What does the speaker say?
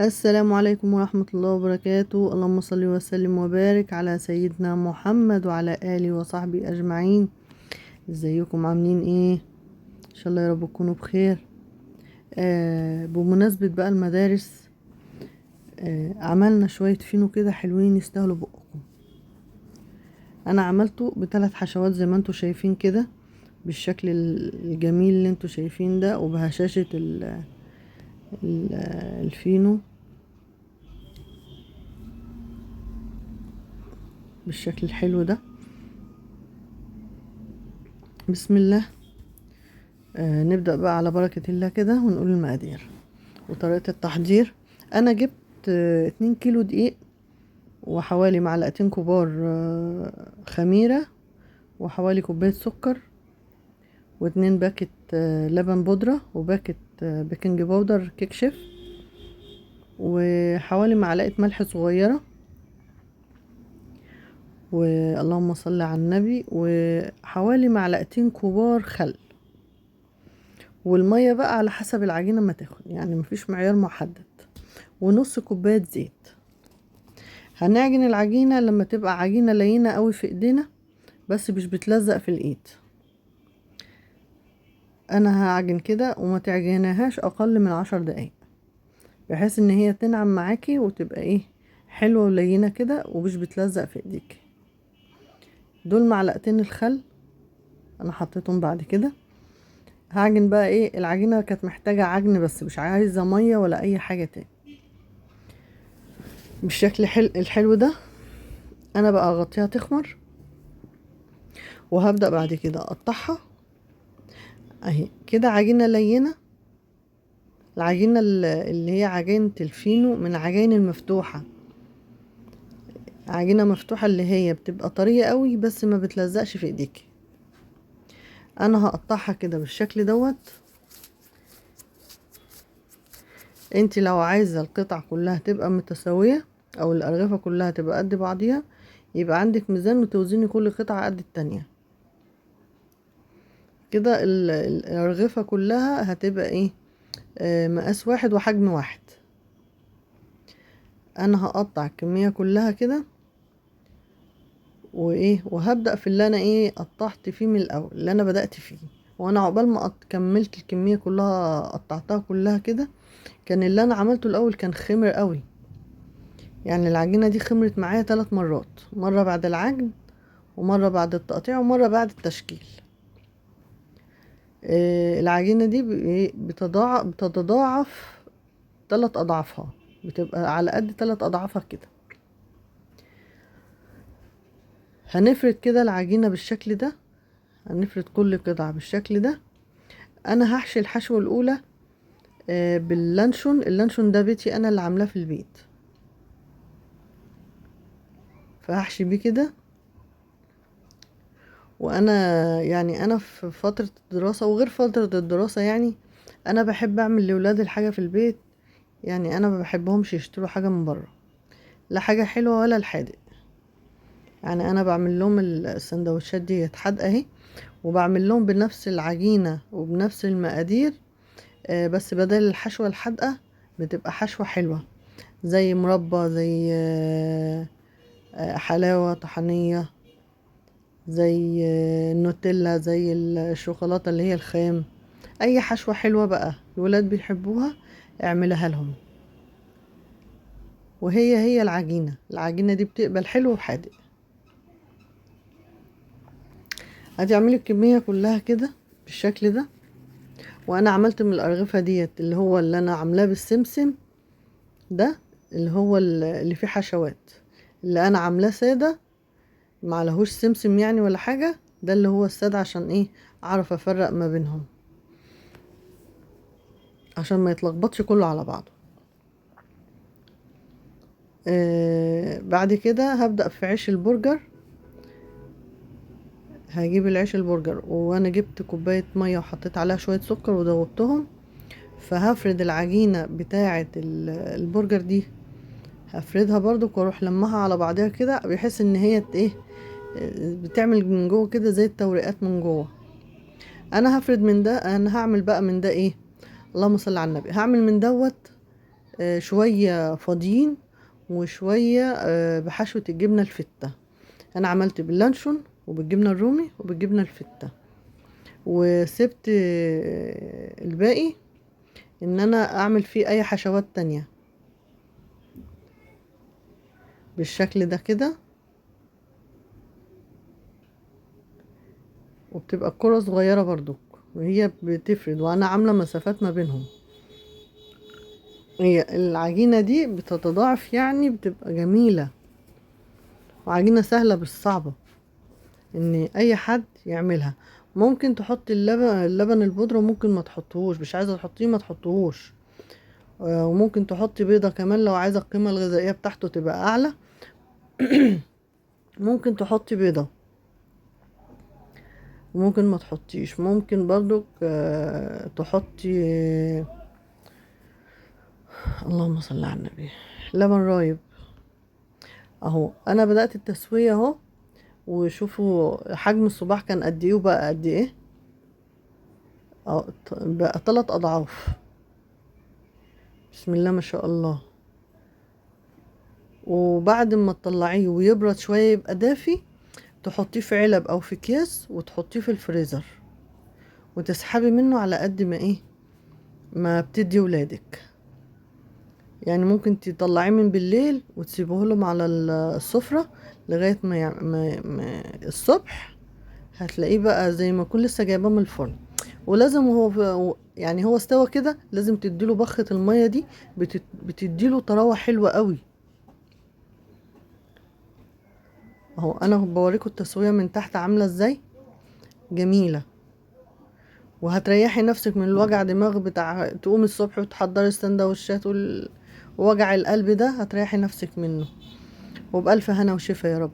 السلام عليكم ورحمة الله وبركاته. اللهم صل وسلم وبارك على سيدنا محمد وعلى آله وصحبه أجمعين. ازيكم عاملين ايه؟ ان شاء الله يا رب تكونوا بخير. بمناسبة بقى المدارس، عملنا شوية فينو كده حلوين يستاهلوا بقكم. انا عملته ب3 حشوات زي ما انتوا شايفين كده، بالشكل الجميل اللي انتوا شايفين ده، وبهشاشة الفينو بالشكل الحلو ده. بسم الله. نبدأ بقى على بركة الله كده ونقول المقادير وطريقة التحضير. أنا جبت 2 كيلو دقيق، وحوالي معلقتين كبار خميرة، وحوالي كوباية سكر، و2 باكت لبن بودرة، وباكت بيكنج باودر كيك شيف، وحوالي معلقة ملح صغيرة، واللهم صل على النبي، وحوالي معلقتين كبار خل. والمية بقى على حسب العجينة ما تاخد، يعني مفيش معيار محدد، ونص كوباية زيت. هنعجن العجينة لما تبقى عجينة لينة قوي في ايدينا، بس مش بتلزق في الايد. انا هعجن كده وما تعجنهاش اقل من 10 دقايق، بحيث ان هي تنعم معاكي وتبقى ايه، حلوة ولينة كده ومش بتلزق في ايديك. دول معلقتين الخل انا حطيتهم. بعد كده هعجن بقى ايه، العجينة كانت محتاجة عجن بس مش عايزة مية ولا اي حاجة تاني، بالشكل الحلو ده. انا بقى اغطيها تخمر، وهبدأ بعد كده اقطعها اهي كده عجينة لينة. العجينة اللي هي عجينة الفينو من العجائن المفتوحة، عجينة مفتوحة اللي هي بتبقى طرية قوي بس ما بتلزقش في ايديك. انا هقطعها كده بالشكل دوت. انتي لو عايزة القطع كلها تبقى متساوية، او الارغفة كلها تبقى قد بعضيها، يبقى عندك ميزان وتوزني كل قطعة قد التانية. كده الارغفة كلها هتبقى ايه، مقاس واحد وحجم واحد. انا هقطع الكمية كلها كده وايه، وهبدأ في اللي انا ايه قطعت فيه من الاول، اللي انا بدأت فيه. وانا عقبال ما كملت الكمية كلها قطعتها كلها كده، كان اللي انا عملته الاول كان خمر قوي. يعني العجينة دي خمرت معايا 3 مرات، مرة بعد العجن، ومرة بعد التقطيع، ومرة بعد التشكيل. العجينة دي بتتضاعف 3 اضعافها، بتبقى على قد 3 اضعافها كده. هنفرد كده العجينة بالشكل ده، هنفرد كل قطعة بالشكل ده. انا هحشي الحشوة الاولى باللانشون. اللانشون ده بيتي انا اللي عاملاه في البيت، فهحشي بيه كده. وانا يعني انا في فترة الدراسة وغير فترة الدراسة، يعني انا بحب اعمل لاولاد الحاجة في البيت. يعني انا ما بحبهمش يشتروا حاجة من بره، لا حاجة حلوة ولا الحادق. يعني انا بعمل لهم السندوتشات دي حادقة اهي، وبعمل لهم بنفس العجينة وبنفس المقادير، بس بدل الحشوة الحادقة بتبقى حشوة حلوة، زي مربى، زي حلاوة طحنية، زي النوتيلا، زي الشوكولاتة اللي هي الخام. اي حشوة حلوة بقى الولاد بيحبوها اعملها لهم. وهي العجينة دي بتقبل حلو وحادق. هتعملي الكمية كلها كده بالشكل ده. وانا عملت من الارغفة ديت اللي هو اللي انا عاملاه بالسمسم ده، اللي هو اللي فيه حشوات. اللي انا عاملاه سادة معلهوش سمسم يعني ولا حاجة، ده اللي هو السادة. عشان ايه؟ اعرف افرق ما بينهم، عشان ما يتلخبطش كله على بعضه. بعد كده هبدأ في عيش البرجر. هجيب العيش البرجر، وانا جبت كوباية مية وحطيت عليها شوية سكر ودوبتهم. فهفرد العجينة بتاعة البرجر دي، هفردها برضو واروح لمها على بعضها كده، بحيث ان هي ايه، بتعمل من جوه كده زي التوريقات من جوه. انا هفرد من ده، انا هعمل بقى من ده ايه، اللهم صل على النبي، هعمل من دوت شوية فاضيين وشوية بحشوة الجبنة الفتة. انا عملت باللانشون وبالجبنة الرومي وبالجبنة الفتة، وسبت الباقي ان انا اعمل فيه اي حشوات تانية بالشكل ده كده. وبتبقى الكرة صغيرة برضو، وهي بتفرد، وانا عاملة مسافات ما بينهم. هي العجينة دي بتتضاعف يعني، بتبقى جميلة، وعجينة سهلة مش صعبة ان اي حد يعملها. ممكن تحط اللبن البودرة، ممكن ما تحطهوش، مش عايزة تحطيه ما تحطهوش. وممكن تحطي بيضة كمان لو عايزة القيمة الغذائية بتاعته تبقى اعلى. ممكن تحطي بيضة، وممكن ما تحطيش. ممكن برضو تحطي اللهم صل على النبي لبن رايب. اهو انا بدأت التسوية اهو، وشوفوا حجم الصباع كان قد ايه وبقى قد ايه. اه بقى 3 اضعاف. بسم الله ما شاء الله. وبعد ما تطلعيه ويبرد شوية يبقى دافي، تحطيه في علب او في اكياس وتحطيه في الفريزر، وتسحبي منه على قد ما ايه ما بتدي ولادك. يعني ممكن تطلعيه من بالليل وتسيبوه لهم على السفرة لغاية ما الصبح هتلاقيه بقى زي ما كل لسه جايباه من الفرن. ولازم يعني هو استوى كده لازم تديله بخة المية دي، بتديله طراوة حلوة قوي. اهو انا بوريكم التسوية من تحت عاملة ازاي، جميلة. وهتريحي نفسك من الوجع دماغ بتاع تقومي الصبح وتحضري السندوتشات ووجع القلب ده، هتريحي نفسك منه. وبألف هنا وشفا يا رب.